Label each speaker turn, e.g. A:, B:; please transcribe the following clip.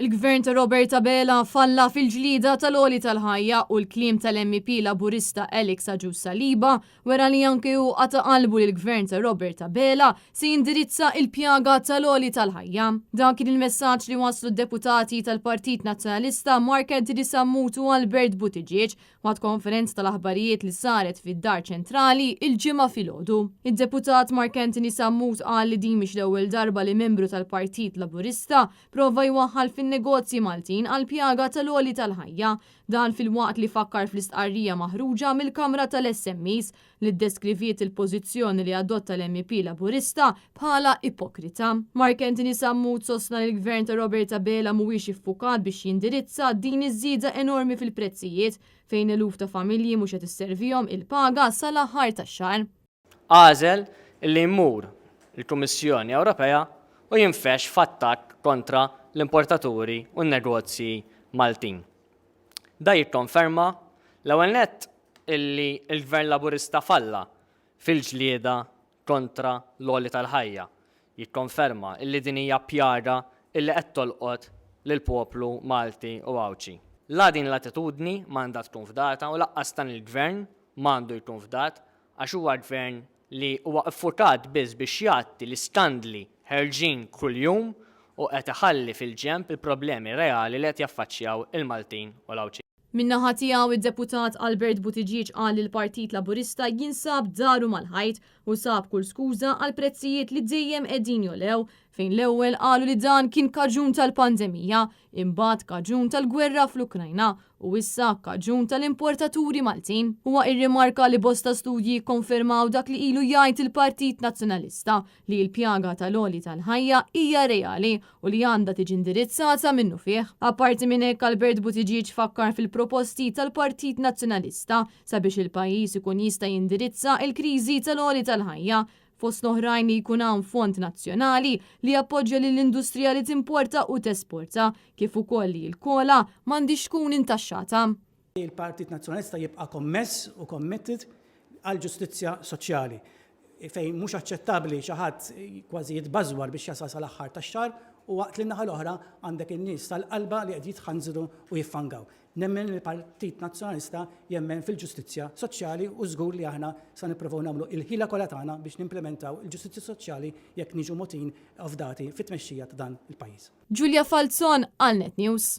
A: Il-gvern ta' Roberta Bela falla fil-ġlida tal-oli tal-ħajja u l-klim tal-MP laburista Alex Agius Saliba wera li anke hu għata qalbu l-gvern ta' Roberta Bela se jindirizza il-pjaga tal-oli tal-ħajja. Dan kien il-messaġġ li waslu d-deputati tal-Partit Nazzjonalista Mark Anthony Samut u Albert Buttigieg waqt konferenza tal-aħbarijiet li saret fid-Dar Ċentrali il-ġimgħa filgħodu. Id-deputat Mark Anthony Samut qal li din mhix l-ewwel darba li membru tal-Partit Laburista prova jwaħħal negozji Maltin għal pjaga tal-oli tal-ħajja, dan fil-waqt li fakkar fl-istqarrija maħruġa mill-Kamra tal-SMEs li ddeskriviet il-pożizzjoni li adotta l-MP Laburista bħala ipokrita. Mark Anthony Samut sostna li l-gvern ta' Roberta Bela mhuwiex iffukat biex jindirizza din iż-żieda enormi fil-prezzijiet fejn eluf ta' familji mhux qed isservihom il-paga sal-aħħar tax-xahar.
B: Għażel li jmur il-Kummissjoni Ewropea u jinfex f'attakk kontra l-importaturi u n-negozji Maltin. Da jikkonferma l-ewwel nett illi l-Gvern Laburista falla fil-ġlieda kontra l-oli tal-ħajja. Jikkonferma illi din hija pjaga illi qed tolqot lill-poplu Malti u Awċi. La din l-attitudni m'għandha tkun fdata u laqqas dan il-gvern m'għandu jkun fdat għax huwa gvern li huwa iffukat biss biex jagħti l-iskandli ħerġin kuljum u qed iħalli fil-ġenb il-problemi reali li qed jaffaċċjaw il-Maltin u l-Awċi.
A: Min-naħa tiegħu id-deputat Albert Buttigieg qal li l-Partit Laburista jinsab daru mal-ħajt u sab kull skuża għal prezzijiet li dejjem qegħdin jolew fejn l-ewwel qalu li dan kien kaġun tal-pandemija, imbagħad kaġun tal-gwerra fl-Ukrajna u issa kaġun tal-importaturi Maltin. Huwa irrimarka li bosta studji konfermaw dak li ilu jgħid il-Partit Nazzjonalista li l-pjaga tal-oli tal-ħajja hija reali u li għandha tiġi indirizzata minnu fih. Apparti minn hekk Albert Buttigieg fakkar fil-proposti tal-Partit Nazzjonalista sabiex il-pajjiż ikun jista' jindirizza il-kriżi tal-oli tal-ħajja fost oħrajn li jkun hawn fond nazzjonali li jappoġġja lill-industrija li timporta u tesporta kif ukoll li l-kola m'għandix tkun intaxxata.
C: Il-Partit Nazzjonalista jibqa' kommess u committed għal ġustizzja soċjali fejn mhux aċċettabbli xi ħadd kważi jitbażwar biex jasal sal-aħħar tax-xahar u waqt li naħa l-oħra għandek in-nies tal-qalba li qed jitħanżru u jiffangaw. Nemmen li l-Partit Nazzjonalista jemmen fil-ġustizzja soċjali u żgur li aħna sa nippruvaw nagħmlu il-ħila kollha tagħna biex nimplementaw il-ġustizzja soċjali jekk niġu motin fdati fit-tmexxija ta' dan il-pajjiż.
A: Giulia Falzon għal Net News.